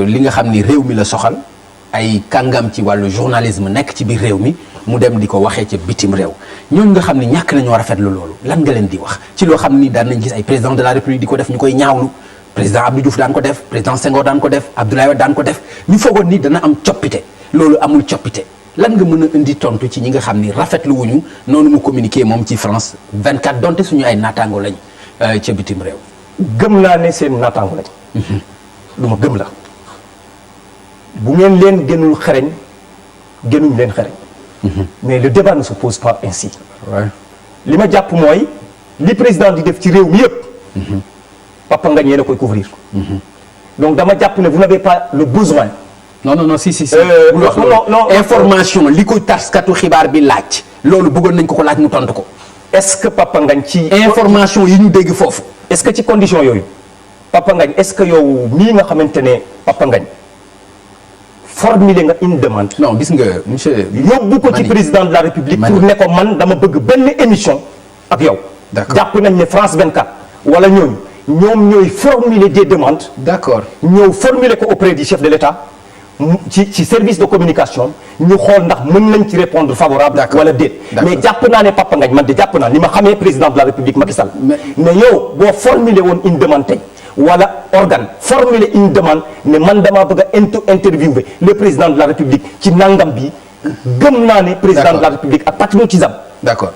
li nga xam ni réew mi la soxal ay kàngam ci wàllu journalisme nekk ci biir réew mi mu dem di ko waxee ca bitim réew ñooñu nga xam ni ñàkk nañoo rafetlu loolu lan nga leen di wax ci loo xam ni daan nañ gis ay président de la république di ko def ñu koy ñaawlu président Abdou Diouf daan ko def président Senghor daan ko def Abdoulaye Wade daan ko def ñu foogoon ni dana am coppite loolu amul coppite lan nga mën a indi tontu ci ñi nga xam ni rafetlu wuñu noonu mu communiqué moom ci France 24 donte suñu ay naataango lañ ca bitim réew. gëm naa ne seen naataango lañ. lu ma gëm la. bu ngeen leen gënul xereñ gënuñ leen xereñ. mais le débat ne se pose pas ainsi. li ma jàpp mooy li président di def ci réew mi yëpp. Papa Ngagne yéen a koy couvrir. donc dama jàpp ne vous n'avez pas le besoin. non si. non information li ko taskatu xibaar bi laaj. loolu bëggoon nañ ko laaj mu tontu ko. est-ce que Papa Ngagne ci. information yi ñu dégg foofu. est-ce que ci condition yooyu Papa Ngagne est-ce que yow mii nga xamante ne Papa Ngagne formuler nga une demande. non gis nga monsieur. yóbbu ko ci président de la République. pour ne ko man dama bëgg benn émission ak yow. d'accord jàpp nañ ne France 24 wala ñooñu ñoom ñooy formuler des demandes. d'accord ñëw formuler ko auprès du chef de l'État ci service de communication ñu xool ndax mën nañ ci répondre favorable. wala déet. mais jàpp naa ne Papa Ngagne man de jàpp naa ni ma xamee président de la République Macky Sall. mais yow boo formuler woon une demande tey. wala organe formuler une demande ne man damaa bëgg a interviewer le président de la République ci nangam bi gëm naa ne président de la République ak patriotisme. d'accord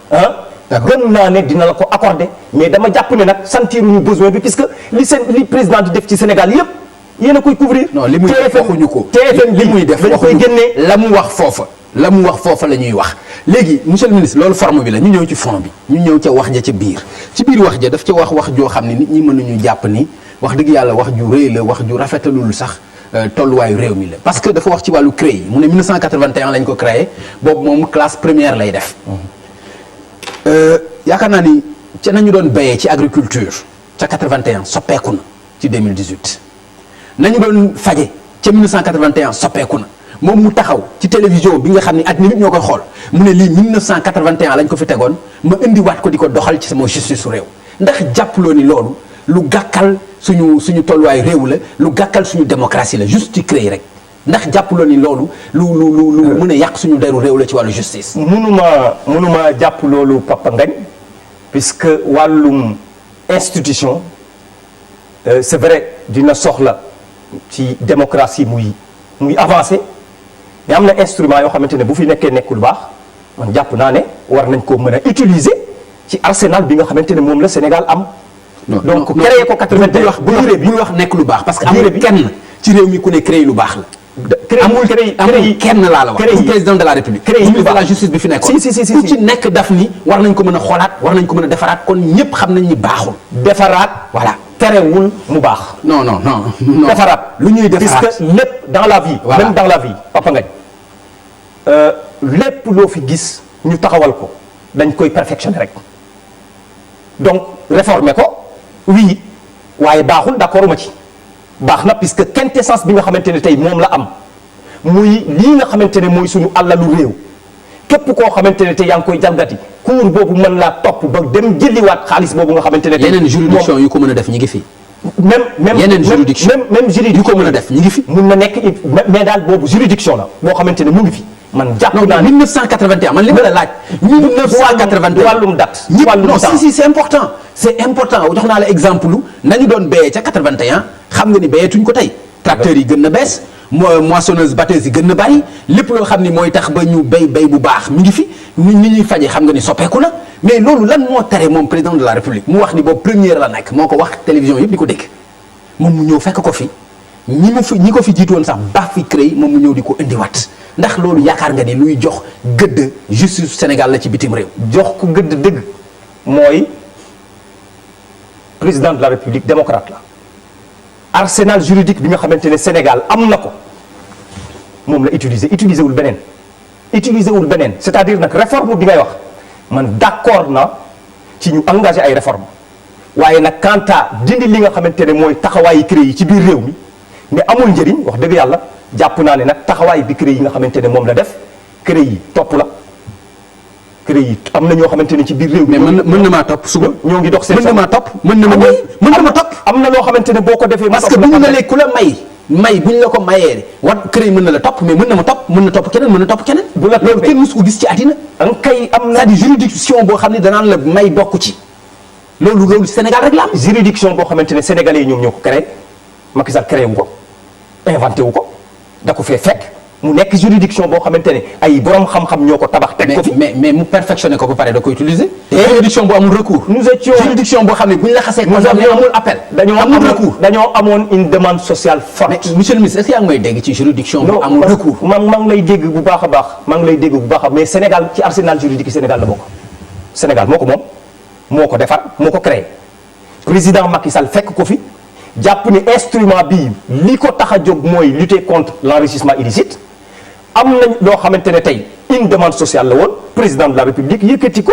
gëm naa ne dina la ko accorder mais dama jàpp ne nag sentiruñu besoin bi puisque li président di def ci Sénégal yépp yéen a koy couvrir. non li muy def waxuñu ko. TFM li muy def dañ koy génnee la mu wax foofa la ñuy wax léegi monsieur le ministre loolu forme bi la ñu ñëw ci fond bi ñu ñëw ca wax ja ca biir ci biir wax ja daf ca wax joo xam ne nit ñi mënuñu jàpp ni wax dëgg yàlla wax ju rëy la wax ju rafetalul sax tolluwaayu réew mi la parce que dafa wax ci wàllu CREI mu ne 1981 lañ ko créé boobu moom classe première lay def yaakaar naa ni ca nañu doon béyee ci agriculture ca 81 soppeeku na ci 2018 nañu doon faje ca 1981 soppeeku na moom mu taxaw ci télévision bi nga xam ni at nit ñoo koy xool mu ne lii 1981 lañ ko fi tegoon ma indiwaat ko di ko doxal ci sama justice su réew ndax jàppaloo ni loolu lu gàkkal suñu tolluwaay réew la lu gàkkal suñu démocratie la juste ci CREI rek ndax jàppaloo ni loolu lu mën a yàq suñu deru réew la ci wàllu justice. mënuma jàpp loolu Papa Ngagne puisque wàllum institution c'est vrai dina soxla ci démocratie muy avancé mais am na instrument yoo xamante ne bu fi nekkee nekk lu baax man jàpp naa ne war nañ ko mën a utiliser ci arsenal bi nga xamante ne moom la Sénégal am. donc créé ko 81 bu wax nekk lu baax parce que amul kenn ci réew mi ku ne CREI lu baax la. amul kenn laa la wax. président de la République. CREI de la justice bi fi nekkoon. si ku ci nekk daf ni war nañ ko mën a xoolaat war nañ ko mën a defaraat kon ñëpp xam nañ ni baaxul. defaraat voilà. terewul mu baax. non. defaraat lu ñuy defaraat puisque lépp dans la vie. voilà même dans la vie Papa Ngagne lépp loo fi gis ñu taxawal ko dañ koy perfectionner rek donc réformer ko oui waaye baaxul d'accord ma ci baax na puisque quintessence bi nga xamante ne tey moom la am muy lii nga xamante ne mooy suñu àllalu réew képp koo xamante ne tey yaa ngi koy jalgati cour boobu mën laa topp ba dem jëliwaat xaalis boobu nga xamante ne. tey yeneen juridiction yu ko mën a def ñi ngi fi. même juridiction yu ko mën a def ñi ngi fi. mun na nekk mais daal boobu juridiction la boo xamante ne mu ngi fi. man jàpp naa ne 1981 man li ma la laaj. 1981 wàllum date. non si c'est important. c'est important jox naa la exemple nañu doon béyee ca 81 xam nga ni béyeetuñ ko tey. tracteurs yi gën na bees moissonneuse batteuse yi gën na bari lépp loo xam ni mooy tax ba ñu béy bu baax mi ngi fi ni ñuy faje xam nga ni soppeeku na mais loolu lan moo tere moom président de la République mu wax ni boobu première la nekk moo ko wax télévision yëpp di ko dégg moom mu ñëw fekk ko fi ñi ko fi jiitu woon sax baax fi CREI moom mu ñëw di ko indiwaat ndax loolu yaakaar nga ni luy jox gëdd justice Sénégal la ci bitim réew. jox ko gëdd dëgg mooy président de la République démocrate la arsenal juridique bi nga xamante ne Sénégal am na ko moom la utiliser wul beneen c'est-à-dire nag réforme bi ngay wax man d'accord na ci ñu engagé ay réformes waaye nag quant à dindi li nga xamante ne mooy taxawaayu CREI yi ci biir réew mi mais amul njëriñ wax dëgg yàlla jàpp naa ne nag taxawaay bi CREI yi nga xamante ne moom la def CREI yi topp la CREI yi am na ñoo xamante ne ci biir réew mi. mais mën na maa topp suba. ñoo ngi dox seen mën na maa topp mën na ma topp. am na loo xamante ne boo ko defee. parce que bu ñu ne ku la may may buñ la ko mayee wat CREI mën na la topp mais mën na ma topp mën na topp keneen mën na topp keneen. bu la loolu kenn mësu ko gis ci àddina. an kay am na c'est-à-dire juridiction boo xam ne danaan la may bokk ci. loolu Sénégal rek la am. juridiction boo xamante ne sénégalais yi ñoom ñoo ko créé Macky Sall créé wu ko inventé wu ko da ko fee fekk mu nekk juridiction boo xamante ne ay borom xam-xam ñoo ko tabax. teg ko fi mais mu perfectionné ko ba pare da ko utiliser. juridiction bu amul recours. nous étions juridiction boo xam ne bu ñu la xasee condamné amul appel. dañoo amoon une demande sociale forte. mais monsieur le ministre est-ce que yaa ngi may dégg ci juridiction bu amul recours. maa ngi lay dégg bu baax a baax maa ngi lay dégg bu baax a mais Sénégal ci arsenal juridique yi Sénégal la bokk. Sénégal moo ko moom moo ko defar moo ko créé président Macky Sall fekk ko fi jàpp ni instrument bii li ko tax a jóg mooy lutter contre l'enrichissement illicite am nañ loo xamante ne tey une demande sociale la woon président de la République yëkkati ko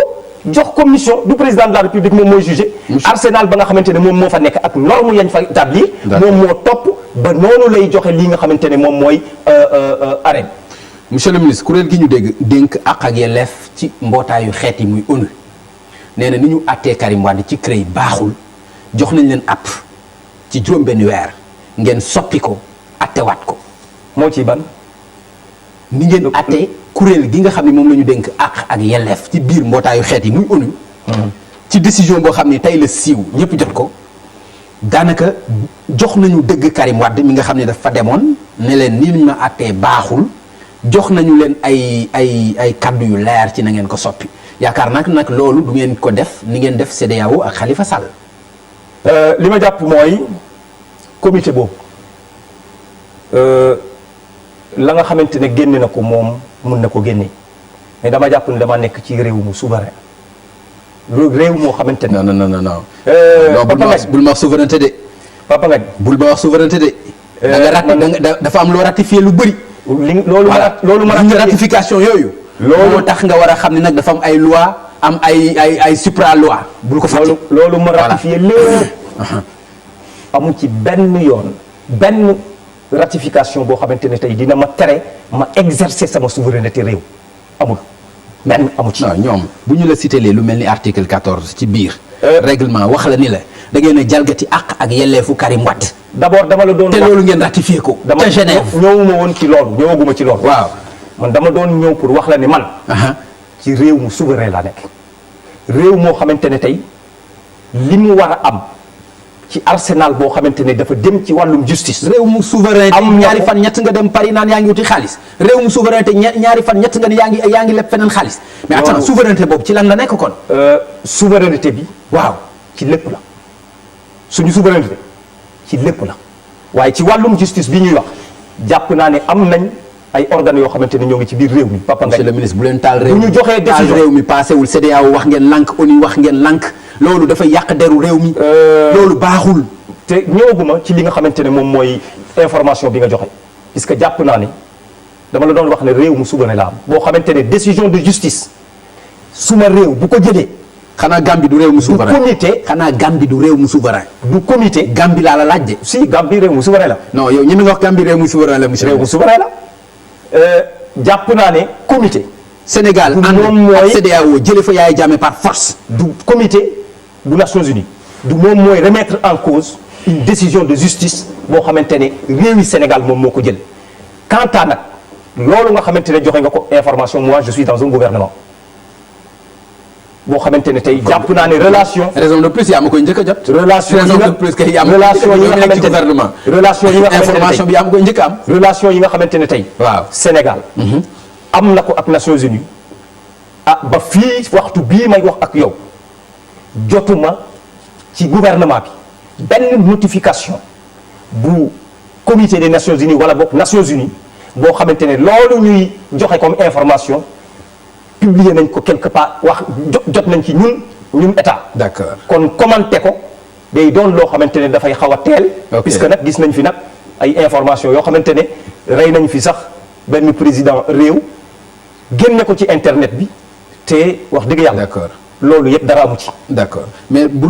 jox ko mission du président de la République moom mooy jugé arsenal ba nga xamante ne moom moo fa nekk ak norme yañ fa établir moom moo topp ba noonu lay joxe li nga xamante ne moom mooy arène. monsieur le ministre kuréel gi ñu dénk àq ak yelleef ci mbootaayu xeet yi muy ONU nee na ni ñu àttee Karim Wade ci CREI baaxul jox nañ leen app ci juróom-benn weer ngeen soppi ko attewaat ko. moo ciy ban. ni ngeen àttee kuréel gi nga xam ne moom la ñu dénk àq ak yelleef ci biir mbootaayu xeet yi muy ONU. ci décision boo xam ne tey la siiw ñëpp jot ko daanaka jox nañu dëgg Karim Wade mi nga xam ne dafa demoon ne leen nii ñu ma àttee baaxul jox nañu leen ay kaddu yu leer ci na ngeen ko soppi. yaakaar nag loolu du ngeen ko def ni ngeen def CEDEAO ak Khalifa Sall. li ma jàpp mooy comité boobu la nga xamante ne génne na ko moom mun na ko génne mais dama jàpp ne dama nekk ci réew mu souverain loolu réew moo xamante ne. non. Papa Ngagne bul ma wax souveraineté de. Papa Ngagne bul ma wax souveraineté de. dafa am loo ratifié lu bëri. loolu ma ratification yooyu. loolu tax nga war a xam ne nag dafa am ay loi am ay supra loi bul ko fàtte. loolu ma ratifié lépp amu ci benn yoon benn ratification boo xamante ne tey dina ma tere ma exercer sama souveraineté réew amul benn amu ci. waaw ñoom bu ñu la cité lu mel ni article 14 ci biir. règlement wax la ni la da ngeen a jalgati àq ak yelleefu Karim Wade. d'abord dama la doon te loolu ngeen ratifié ko. ca Genève ñëwuma woon ci loolu ñëwaguma ci loolu. waaw man dama doon ñëw pour wax la ni man. ci réew mu souverain laa nekk. réew moo xamante ne tey li mu war a am ci arsenal boo xamante ne dafa dem ci wàllum justice. réew mu souverain te ñaari fan ñett nga dem Paris naan yaa ngi wuti xaalis réew mu souverain te ñaari fan ñett nga ni yaa ngi leb feneen xaalis. mais attends souveraineté boobu ci lan la nekk kon. souveraineté bi. waaw ci lépp la suñu souveraineté ci lépp la waaye ci wàllum justice bi ñuy wax jàpp naa ne am nañ ay organes yoo xamante ne ñoo ngi ci biir réew mi. Papa Ngagne monsieur le ministre bu leen taal réew mi bu ñu joxee décision taal réew mi paasewul CEDEAO wax ngeen lànk ONU wax ngeen lànk loolu dafay yàq deru réew mi. loolu baaxul. te ñëwaguma ci li nga xamante ne moom mooy information bi nga joxe puisque jàpp naa ni dama la doon wax ne réew mu souverain la am boo xamante ne décision de justice suma réew bu ko jëlee. xanaa Gambie du réew mu souverain du comité. xanaa Gambie du réew mu souverain. du comité. Gambie laa la laaj de. si Gambie réew mu souverain la. non yow ñi nga wax Gambie réew mu souverain la monsieur. réew mu souverain la jàpp naa ne comité. Sénégal ànd ak CEDEAO jëlee fa Yaya Jammeh par force. du comité bu Nations Unies du moom mooy remettre en cause une décision de justice boo xamante ne réewi Sénégal moom moo ko jël quant à nag loolu nga xamante ne joxe nga ko information moi je suis dans un gouvernement boo xamante ne tey jàpp naa ne relation. raison de plus yaa ma koy njëkk a jot. relation yi nga plus kay yaa ma relation yi nga xamante ne relation yi nga xamante ne information bi yaa ma koy njëkk a am. relation yi nga xamante ne tey. waaw Sénégal. am na ko ak Nations Unies ba fii waxtu bii may wax ak yow jotuma ci gouvernement bi benn notification bu comité des Nations Unies wala boog Nations Unies boo xamante ne loolu ñuy joxe comme information publier nañ ko quelque part wax jot nañ ci ñun état. d'accord kon commenté ko day doon loo xamante ne dafay xaw a teel. puisque nag gis nañ fi nag ay information yoo xamante ne rey nañ fi sax benn président réew génne ko ci internet bi te wax dëgg yàlla. d'accord loolu yëpp dara amu ci. d'accord mais bu